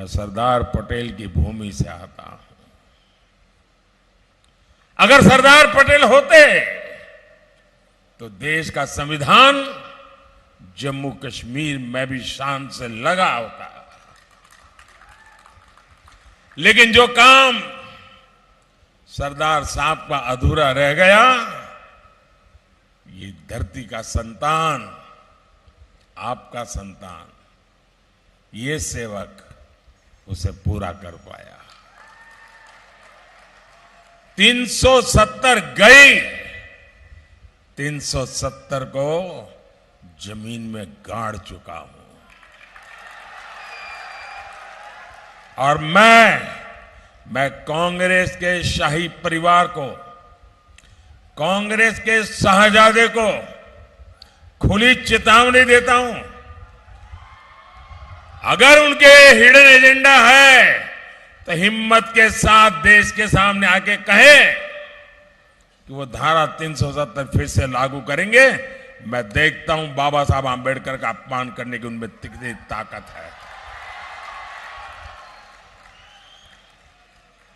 मैं सरदार पटेल की भूमि से आता हूं। अगर सरदार पटेल होते तो देश का संविधान जम्मू कश्मीर में भी शान से लगा होता। लेकिन जो काम सरदार साहब का अधूरा रह गया, ये धरती का संतान, आपका संतान, ये सेवक उसे पूरा कर पाया। 370 गई, 370 को जमीन में गाड़ चुका हूं। और मैं कांग्रेस के शाही परिवार को, कांग्रेस के शाहजादे को खुली चेतावनी देता हूं। अगर उनके हिडन एजेंडा है तो हिम्मत के साथ देश के सामने आके कहे कि वो धारा 370 फिर से लागू करेंगे। मैं देखता हूं बाबा साहब आंबेडकर का अपमान करने की उनमें कितनी ताकत है।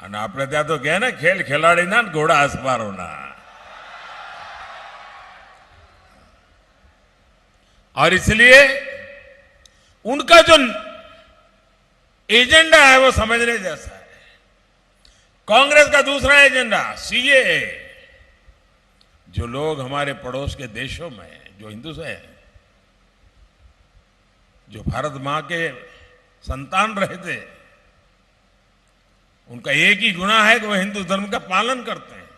અને આપણે ત્યાં તો કહે ને ખેલ ખેલાડીના ઘોડા અસવારોના। और इसलिए उनका जो एजेंडा है वो समझने जैसा है। कांग्रेस का दूसरा एजेंडा सीएए, जो लोग हमारे पड़ोस के देशों में जो हिंदू हैं, जो भारत मां के संतान रहे थे, उनका एक ही गुनाह है कि वो हिंदू धर्म का पालन करते हैं,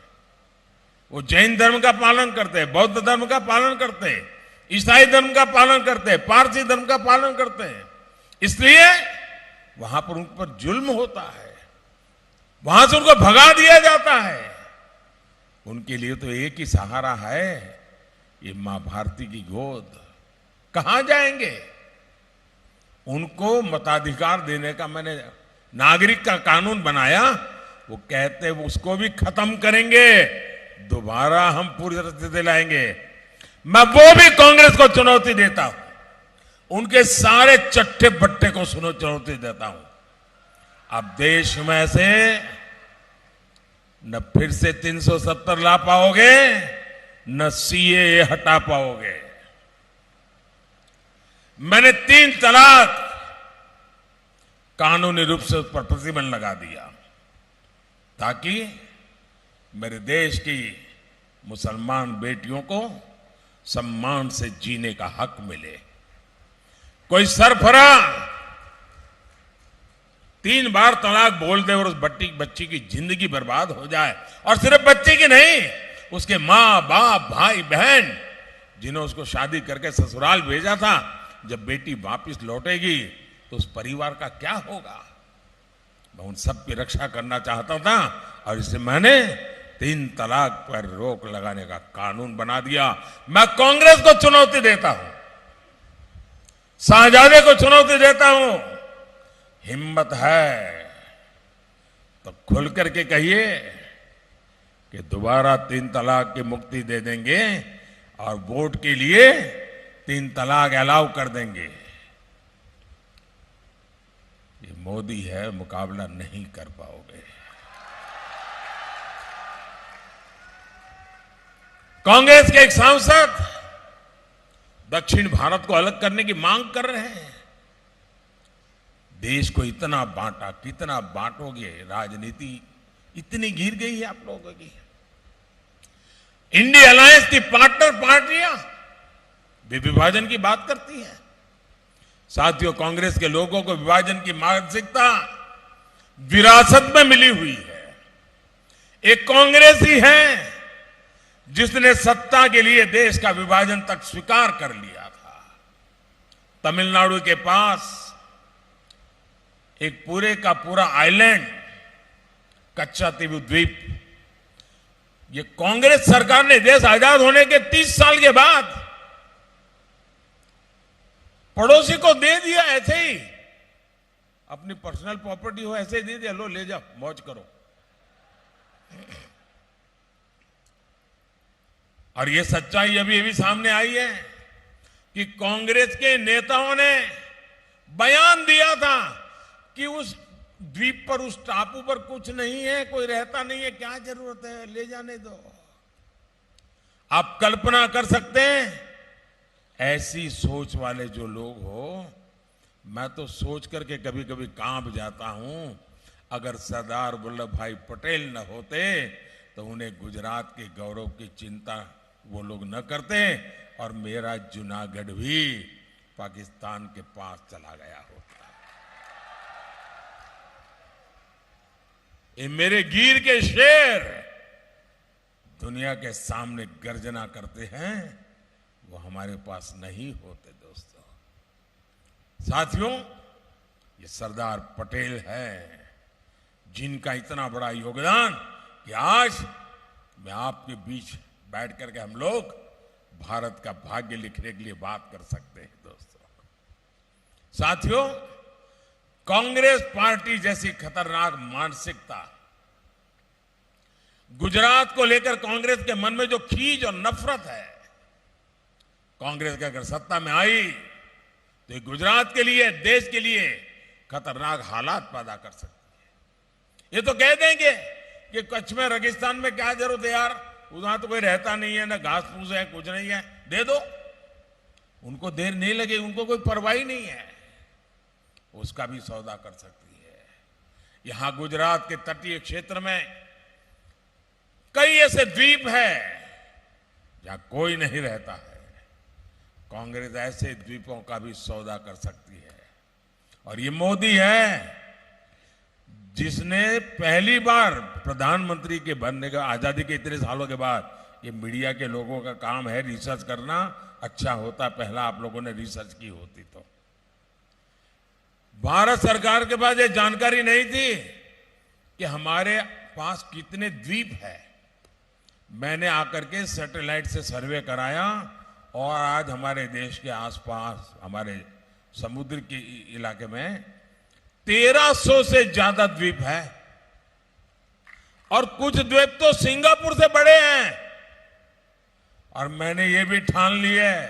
वो जैन धर्म का पालन करते हैं, बौद्ध धर्म का पालन करते हैं, ईसाई धर्म का पालन करते हैं, पारसी धर्म का पालन करते हैं। इसलिए वहां पर उन पर जुल्म होता है, वहां से उनको भगा दिया जाता है। उनके लिए तो एक ही सहारा है, ये मां भारती की गोद। कहां जाएंगे? उनको मताधिकार देने का मैंने नागरिक का कानून बनाया, वो कहते उसको भी खत्म करेंगे, दोबारा हम पूरी तरह से लाएंगे। मैं वो भी कांग्रेस को चुनौती देता हूं, उनके सारे चट्टे बट्टे को चुनौती देता हूं। अब देश में से न फिर से 370 ला पाओगे, न सीएए हटा पाओगे। मैंने 3 तलाक कानूनी रूप से उस पर प्रतिबंध लगा दिया, ताकि मेरे देश की मुसलमान बेटियों को सम्मान से जीने का हक मिले। कोई सरफरा 3 बार तलाक बोल दे और उस बच्ची की जिंदगी बर्बाद हो जाए, और सिर्फ बच्ची की नहीं, उसके मां बाप भाई बहन जिन्होंने उसको शादी करके ससुराल भेजा था, जब बेटी वापस लौटेगी तो उस परिवार का क्या होगा? मैं उन सब की रक्षा करना चाहता था, और इससे मैंने 3 तलाक पर रोक लगाने का कानून बना दिया। मैं कांग्रेस को चुनौती देता हूं, शाहजादे को चुनौती देता हूं। हिम्मत है तो खुल करके कहिए कि दोबारा 3 तलाक की मुक्ति दे देंगे और वोट के लिए 3 तलाक अलाउ कर देंगे। ये मोदी है, मुकाबला नहीं कर पाओगे। कांग्रेस के एक सांसद दक्षिण भारत को अलग करने की मांग कर रहे हैं। देश को इतना बांटा, कितना बांटोगे? राजनीति इतनी घिर गई है आप लोगों की। इंडिया अलायंस की पार्टनर पार्टियां भी विभाजन की बात करती हैं। साथियों, कांग्रेस के लोगों को विभाजन की मानसिकता विरासत में मिली हुई है। एक कांग्रेस ही है जिसने सत्ता के लिए देश का विभाजन तक स्वीकार कर लिया था। तमिलनाडु के पास एक पूरे का पूरा आइलैंड, कच्चातीव द्वीप, ये कांग्रेस सरकार ने देश आजाद होने के 30 साल के बाद पड़ोसी को दे दिया। ऐसे ही अपनी पर्सनल प्रॉपर्टी हो ऐसे ही दे दिया, लो ले जाओ, मौज करो। और ये सच्चाई अभी अभी सामने आई है कि कांग्रेस के नेताओं ने बयान दिया था कि उस द्वीप पर, उस टापू पर कुछ नहीं है, कोई रहता नहीं है, क्या जरूरत है, ले जाने दो। आप कल्पना कर सकते हैं ऐसी सोच वाले जो लोग हो, मैं तो सोच करके कभी कभी कांप जाता हूं, अगर सरदार वल्लभ भाई पटेल न होते तो उन्हें गुजरात के गौरव की चिंता वो लोग न करते और मेरा जूनागढ़ भी पाकिस्तान के पास चला गया होता। ये मेरे गिर के शेर दुनिया के सामने गर्जना करते हैं, वो हमारे पास नहीं होते। दोस्तों, साथियों, ये सरदार पटेल है जिनका इतना बड़ा योगदान कि आज मैं आपके बीच बैठ करके हम लोग भारत का भाग्य लिखने के लिए बात कर सकते हैं। दोस्तों, साथियों, कांग्रेस पार्टी जैसी खतरनाक मानसिकता, गुजरात को लेकर कांग्रेस के मन में जो खींच और नफरत है, कांग्रेस की अगर सत्ता में आई तो गुजरात के लिए, देश के लिए खतरनाक हालात पैदा कर सकती है। ये तो कह देंगे कि कच्छ में, रेगिस्तान में क्या जरूरत है यार, वहां तो कोई रहता नहीं है, ना घास फूस है, कुछ नहीं है, दे दो। उनको देर नहीं लगे, उनको कोई परवाह ही नहीं है, उसका भी सौदा कर सकती है। यहां गुजरात के तटीय क्षेत्र में कई ऐसे द्वीप हैं जहां कोई नहीं रहता है। कांग्रेस ऐसे द्वीपों का भी सौदा कर सकती है। और ये मोदी है जिसने पहली बार प्रधानमंत्री के बनने का, आजादी के इतने सालों के बाद, ये मीडिया के लोगों का काम है रिसर्च करना, अच्छा होता पहला आप लोगों ने रिसर्च की होती तो। भारत सरकार के पास ये जानकारी नहीं थी कि हमारे पास कितने द्वीप है। मैंने आकर के सैटेलाइट से सर्वे कराया और आज हमारे देश के आसपास, हमारे समुद्र के इलाके में 1300 से ज्यादा द्वीप है और कुछ द्वीप तो सिंगापुर से बड़े हैं। और मैंने ये भी ठान लिया है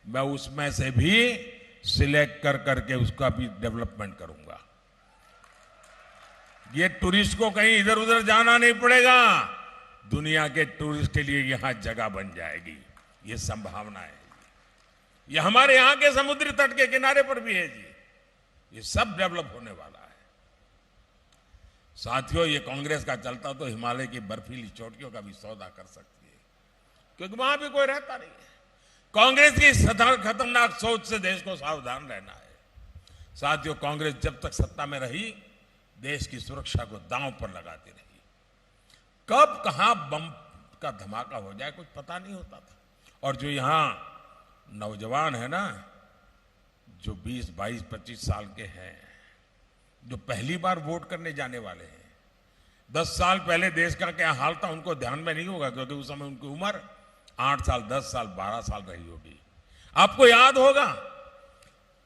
मैं उसमें से भी सिलेक्ट कर करके उसका भी डेवलपमेंट करूंगा। ये टूरिस्ट को कहीं इधर उधर जाना नहीं पड़ेगा, दुनिया के टूरिस्ट के लिए यहां जगह बन जाएगी, ये संभावना है। ये हमारे यहां के समुद्री तट के किनारे पर भी है जी, ये सब डेवलप होने वाला है। साथियों, ये कांग्रेस का चलता तो हिमालय की बर्फीली चोटियों का भी सौदा कर सकती है, क्योंकि वहां भी कोई रहता नहीं है। कांग्रेस की खतरनाक सोच से देश को सावधान रहना है। साथियों, कांग्रेस जब तक सत्ता में रही, देश की सुरक्षा को दांव पर लगाती रही। कब कहां बम का धमाका हो जाए कुछ पता नहीं होता था। और जो यहां नौजवान है ना, जो 20, 22, 25 साल के हैं, जो पहली बार वोट करने जाने वाले हैं, 10 साल पहले देश का क्या हाल था उनको ध्यान में नहीं होगा, क्योंकि उस समय उनकी उम्र 8 साल, 10 साल, 12 साल रही होगी। आपको याद होगा,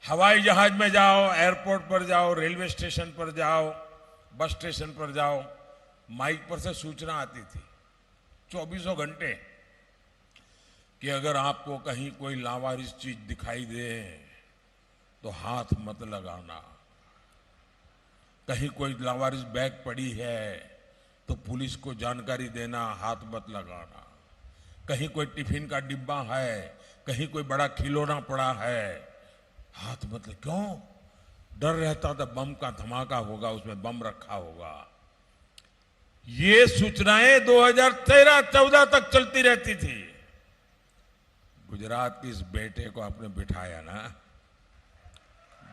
हवाई जहाज में जाओ, एयरपोर्ट पर जाओ, रेलवे स्टेशन पर जाओ, बस स्टेशन पर जाओ, माइक पर से सूचना आती थी 24 घंटे कि अगर आपको कहीं कोई लावारिस चीज दिखाई दे तो हाथ मत लगाना, कहीं कोई लावारिस बैग पड़ी है तो पुलिस को जानकारी देना, हाथ मत लगाना, कहीं कोई टिफिन का डिब्बा है, कहीं कोई बड़ा खिलौना पड़ा है, हाथ मत लगा। क्यों? डर रहता था बम का धमाका होगा, उसमें बम रखा होगा। ये सूचनाएं 2013-14 तक चलती रहती थी। गुजरात के इस बेटे को आपने बिठाया ना,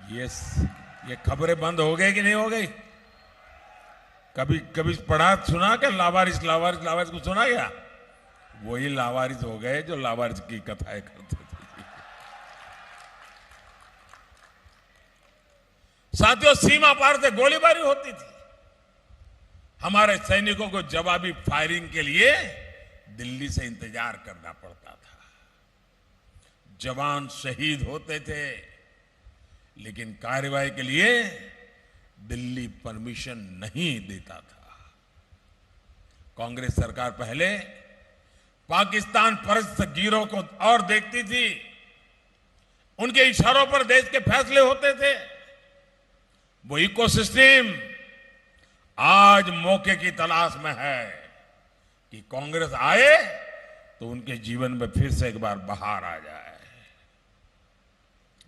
ये खबरें बंद हो गई कि नहीं हो गई? कभी कभी पढ़ा सुना क्या लावारिस लावारिस लावारिस को सुना क्या? वही लावारिस हो गए जो लावारिस की कथाएं करते थे। साथियों, सीमा पार से गोलीबारी होती थी। हमारे सैनिकों को जवाबी फायरिंग के लिए दिल्ली से इंतजार करना पड़ता था। जवान शहीद होते थे, लेकिन कार्रवाई के लिए दिल्ली परमिशन नहीं देता था। कांग्रेस सरकार पहले पाकिस्तान परस्त गिरोह को और देखती थी, उनके इशारों पर देश के फैसले होते थे। वो इकोसिस्टम आज मौके की तलाश में है कि कांग्रेस आए तो उनके जीवन में फिर से एक बार बहार आ जाए।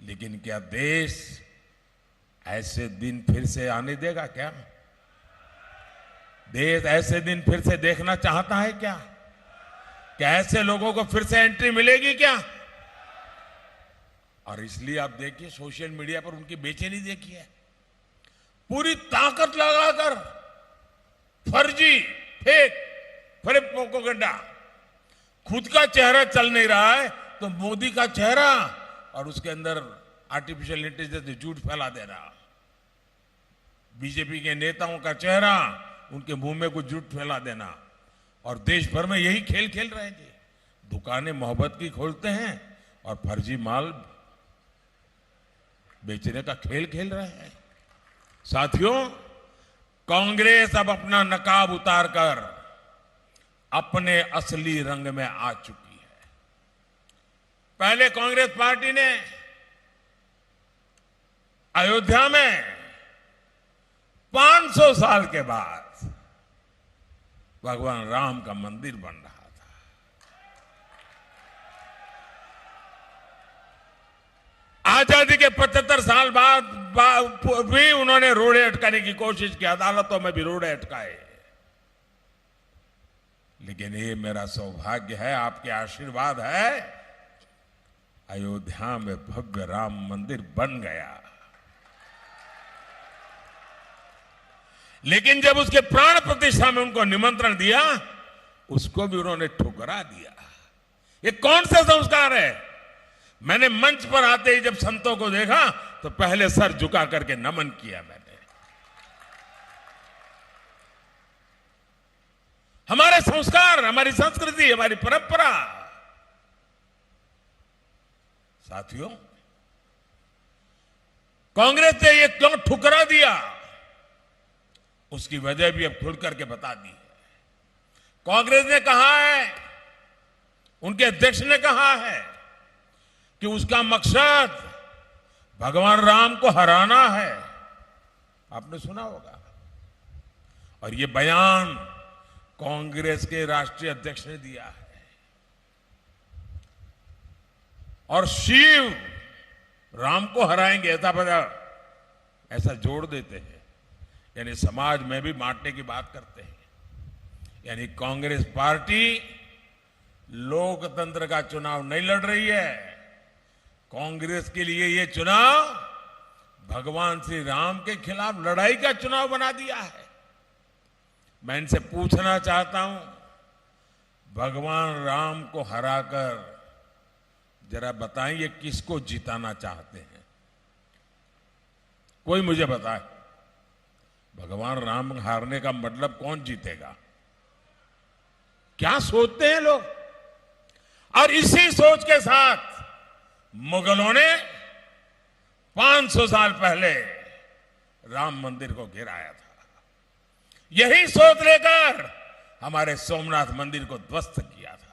लेकिन क्या देश ऐसे दिन फिर से आने देगा क्या? देश ऐसे दिन फिर से देखना चाहता है क्या? क्या ऐसे लोगों को फिर से एंट्री मिलेगी क्या? और इसलिए आप देखिए सोशल मीडिया पर उनकी बेचैनी देखिए, पूरी ताकत लगाकर फर्जी फेक प्रोपेगेंडा, खुद का चेहरा चल नहीं रहा है तो मोदी का चेहरा और उसके अंदर आर्टिफिशियल इंटेलिजेंस झूठ फैला दे रहा, बीजेपी के नेताओं का चेहरा उनके मुंह में कुछ झूठ फैला देना, और देश भर में यही खेल खेल रहे थे। दुकानें मोहब्बत की खोलते हैं और फर्जी माल बेचने का खेल खेल रहे हैं। साथियों, कांग्रेस अब अपना नकाब उतारकर अपने असली रंग में आ चुकी है। पहले कांग्रेस पार्टी ने अयोध्या में 500 साल के बाद भगवान राम का मंदिर बन रहा था। आजादी के 75 साल बाद भी उन्होंने रोड़े अटकाने की कोशिश की, अदालतों में भी रोड़े अटकाए। लेकिन ये मेरा सौभाग्य है, आपके आशीर्वाद है, अयोध्या में भव्य राम मंदिर बन गया। लेकिन जब उसके प्राण प्रतिष्ठा में उनको निमंत्रण दिया, उसको भी उन्होंने ठुकरा दिया। ये कौन सा संस्कार है? मैंने मंच पर आते ही जब संतों को देखा तो पहले सर झुका करके नमन किया मैंने। हमारे संस्कार, हमारी संस्कृति, हमारी परंपरा। साथियों, कांग्रेस ने ये क्यों ठुकरा दिया, उसकी वजह भी अब खुल करके बता दी है। कांग्रेस ने कहा है, उनके अध्यक्ष ने कहा है कि उसका मकसद भगवान राम को हराना है। आपने सुना होगा। और ये बयान कांग्रेस के राष्ट्रीय अध्यक्ष ने दिया है। और शिव राम को हराएंगे ऐसा जोड़ देते हैं, यानी समाज में भी बांटने की बात करते हैं। यानी कांग्रेस पार्टी लोकतंत्र का चुनाव नहीं लड़ रही है। कांग्रेस के लिए ये चुनाव भगवान श्री राम के खिलाफ लड़ाई का चुनाव बना दिया है। मैं इनसे पूछना चाहता हूं, भगवान राम को हराकर जरा बताएं ये किसको जिताना चाहते हैं? कोई मुझे बताए। भगवान राम हारने का मतलब कौन जीतेगा? क्या सोचते हैं लोग? और इसी सोच के साथ मुगलों ने 500 साल पहले राम मंदिर को गिराया था। यही सोच लेकर हमारे सोमनाथ मंदिर को ध्वस्त किया था।